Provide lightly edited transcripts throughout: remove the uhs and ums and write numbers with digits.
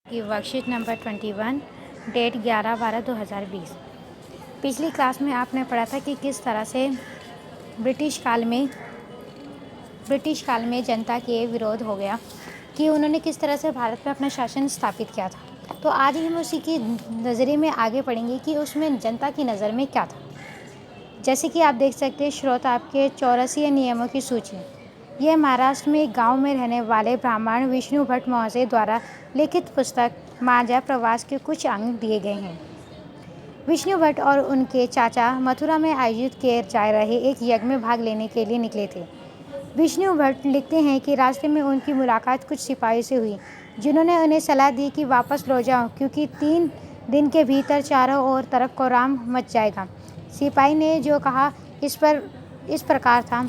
की worksheet number 21 date 11/12/2020। पिछली class में आपने पढ़ा था कि किस तरह से ब्रिटिश काल में जनता के विरोध हो गया, कि उन्होंने किस तरह से भारत में अपना शासन स्थापित किया था। तो आज हम उसी की नज़रिए में आगे पढ़ेंगे कि उसमें जनता की नज़र में क्या था। जैसे कि आप देख सकते हैं श्रोता, आपके 84 नियमों की सूची। यह महाराष्ट्र में एक गाँव में रहने वाले ब्राह्मण विष्णु भट्ट महाशय द्वारा लिखित पुस्तक माझा प्रवास के कुछ अंग दिए गए हैं। विष्णु भट्ट और उनके चाचा मथुरा में आयोजित किए जा रहे एक यज्ञ में भाग लेने के लिए निकले थे। विष्णु भट्ट लिखते हैं कि रास्ते में उनकी मुलाकात कुछ सिपाही से हुई, जिन्होंने उन्हें सलाह दी कि वापस लौट जाओ, क्योंकि 3 दिन के भीतर चारों ओर तरफ कोहराम मच जाएगा। सिपाही ने जो कहा इस प्रकार था: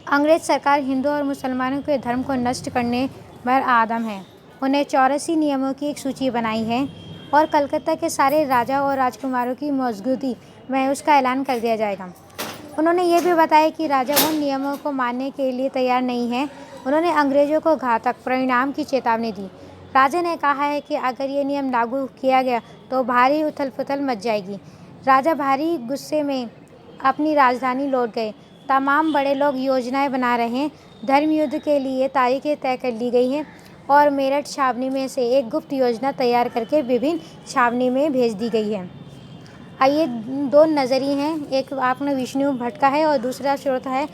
अंग्रेज सरकार हिंदू और मुसलमानों के धर्म को नष्ट करने पर आदम है। उन्हें 84 नियमों की एक सूची बनाई है और कलकत्ता के सारे राजा और राजकुमारों की मौजूदगी में उसका ऐलान कर दिया जाएगा। उन्होंने ये भी बताया कि राजा उन नियमों को मानने के लिए तैयार नहीं है। उन्होंने अंग्रेजों को घातक परिणाम की चेतावनी दी। राजा ने कहा है कि अगर ये नियम लागू किया गया तो भारी उथल-पुथल मच जाएगी। राजा भारी गुस्से में अपनी राजधानी लौट गए। तमाम बड़े लोग योजनाएं बना रहे हैं। धर्म युद्ध के लिए तारीखें तय कर ली गई हैं और मेरठ छावनी में से एक गुप्त योजना तैयार करके विभिन्न छावनी में भेज दी गई है। आइए, 2 नज़रिए हैं, एक आपने विष्णु भट्ट का है और दूसरा स्रोत है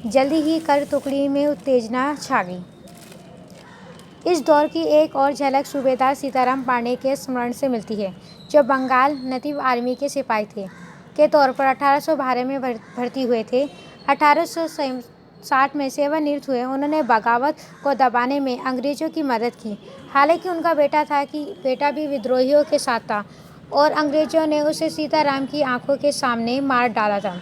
जल्दी ही कर टुकड़ी में उत्तेजना छा गई। इस दौर की एक और झलक सूबेदार सीताराम पांडे के स्मरण से मिलती है, जो बंगाल नेटिव आर्मी के सिपाही के तौर पर 1812 में भर्ती हुए थे। 1860 में सेवानिवृत्त हुए। उन्होंने बगावत को दबाने में अंग्रेजों की मदद की। हालांकि उनका बेटा भी विद्रोहियों के साथ था और अंग्रेजों ने उसे सीताराम की आंखों के सामने मार डाला था।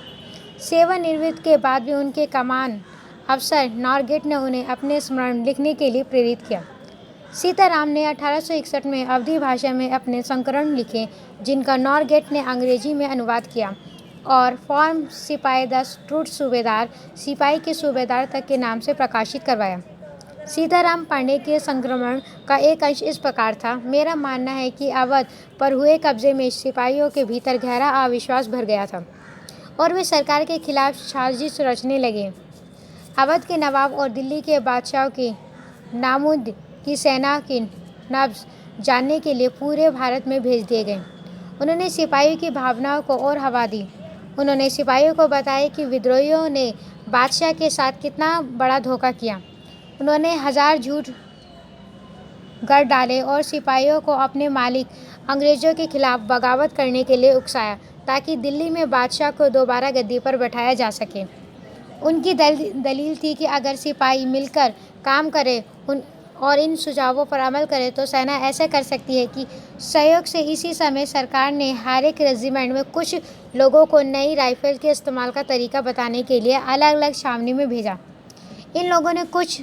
सेवानिवृत्ति के बाद भी उनके कमान अफसर नॉरगेट ने उन्हें अपने स्मरण लिखने के लिए प्रेरित किया। सीताराम ने 1861 में अवधी भाषा में अपने संस्करण लिखे, जिनका नॉरगेट ने अंग्रेजी में अनुवाद किया और फॉर्म सिपाही द ट्रूथ सूबेदार, सिपाही के सूबेदार तक के नाम से प्रकाशित करवाया। सीताराम पांडे के संक्रमण का एक अंश इस प्रकार था: मेरा मानना है कि अवध पर हुए कब्जे में सिपाहियों के भीतर गहरा अविश्वास भर गया था और वे सरकार के खिलाफ साजिश रचने लगे। अवध के नवाब और दिल्ली के बादशाह की नामुद की सेना की नब्ज़ जानने के लिए पूरे भारत में भेज दिए गए। उन्होंने सिपाहियों की भावनाओं को और हवा दी। उन्होंने सिपाहियों को बताया कि विद्रोहियों ने बादशाह के साथ कितना बड़ा धोखा किया। उन्होंने 1000 झूठ गढ़ डाले और सिपाहियों को अपने मालिक अंग्रेजों के खिलाफ बगावत करने के लिए उकसाया, ताकि दिल्ली में बादशाह को दोबारा गद्दी पर बैठाया जा सके। उनकी दलील थी कि अगर सिपाही मिलकर काम करें और इन सुझावों पर अमल करें तो सेना ऐसा कर सकती है कि सहयोग से। इसी समय सरकार ने हर एक रेजिमेंट में कुछ लोगों को नई राइफल के इस्तेमाल का तरीका बताने के लिए अलग अलग छावनी में भेजा। इन लोगों ने कुछ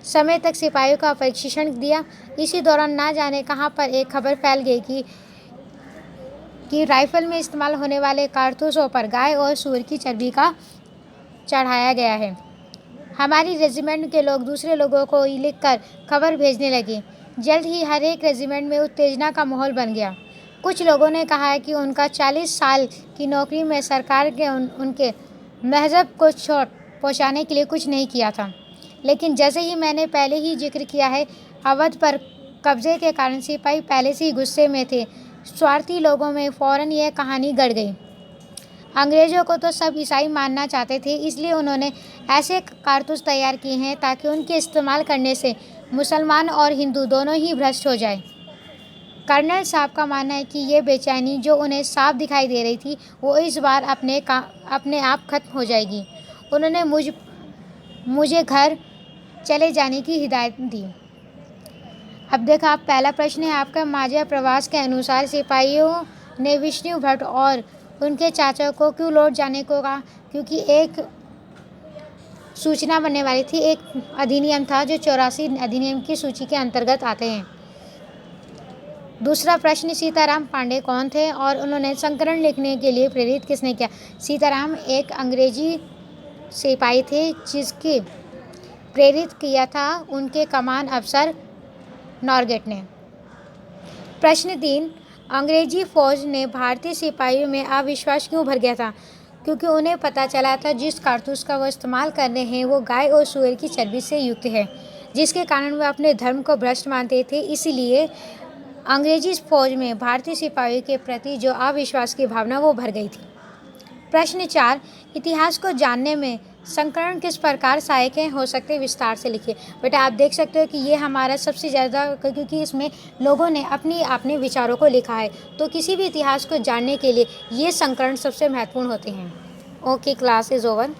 समय तक सिपाहियों का प्रशिक्षण दिया। इसी दौरान ना जाने कहां पर एक खबर फैल गई कि राइफल में इस्तेमाल होने वाले कारतूसों पर गाय और सूअर की चर्बी का चढ़ाया गया है। हमारी रेजिमेंट के लोग दूसरे लोगों को लिखकर खबर भेजने लगे। जल्द ही हर एक रेजिमेंट में उत्तेजना का माहौल बन गया। कुछ लोगों ने कहा कि उनका 40 साल की नौकरी में सरकार के उनके मजहब को चोट पहुंचाने के लिए कुछ नहीं किया था। लेकिन जैसे ही मैंने पहले ही जिक्र किया है, अवध पर कब्जे के कारण सिपाही पहले से ही गुस्से में थे। स्वार्थी लोगों में फ़ौरन यह कहानी गढ़ गई। अंग्रेज़ों को तो सब ईसाई मानना चाहते थे, इसलिए उन्होंने ऐसे कारतूस तैयार किए हैं ताकि उनके इस्तेमाल करने से मुसलमान और हिंदू दोनों ही भ्रष्ट हो जाए। कर्नल साहब का मानना है कि ये बेचैनी जो उन्हें साफ दिखाई दे रही थी, वो इस बार अपने आप खत्म हो जाएगी। उन्होंने मुझे घर चले जाने की हिदायत दी। अब देखा, आप पहला प्रश्न है आपका, माझा प्रवास के अनुसार सिपाहियों ने विष्णु भट्ट और उनके चाचा को क्यों लौट जाने को कहा? क्योंकि एक सूचना बनने वाली थी, एक अधिनियम था जो 84 अधिनियम की सूची के अंतर्गत आते हैं। दूसरा प्रश्न, सीताराम पांडे कौन थे और उन्होंने संस्करण लिखने के लिए प्रेरित किसने किया? सीताराम एक अंग्रेजी सिपाही थे जिसके प्रेरित किया था उनके कमान अफसर नॉरगेट ने। प्रश्न 3, अंग्रेजी फौज ने भारतीय सिपाहियों में अविश्वास क्यों भर गया था? क्योंकि उन्हें पता चला था जिस कारतूस का वो इस्तेमाल कर रहे हैं वो गाय और सूअर की चर्बी से युक्त है, जिसके कारण वे अपने धर्म को भ्रष्ट मानते थे। इसलिए अंग्रेजी फौज में भारतीय सिपाहियों के प्रति जो अविश्वास की भावना वो भर गई थी। प्रश्न 4, इतिहास को जानने में संकरण किस प्रकार सहायक हो सकते हैं, विस्तार से लिखिए। बेटा आप देख सकते हो कि ये हमारा सबसे ज़्यादा, क्योंकि इसमें लोगों ने अपने विचारों को लिखा है, तो किसी भी इतिहास को जानने के लिए ये संकरण सबसे महत्वपूर्ण होते हैं। Okay, class is over.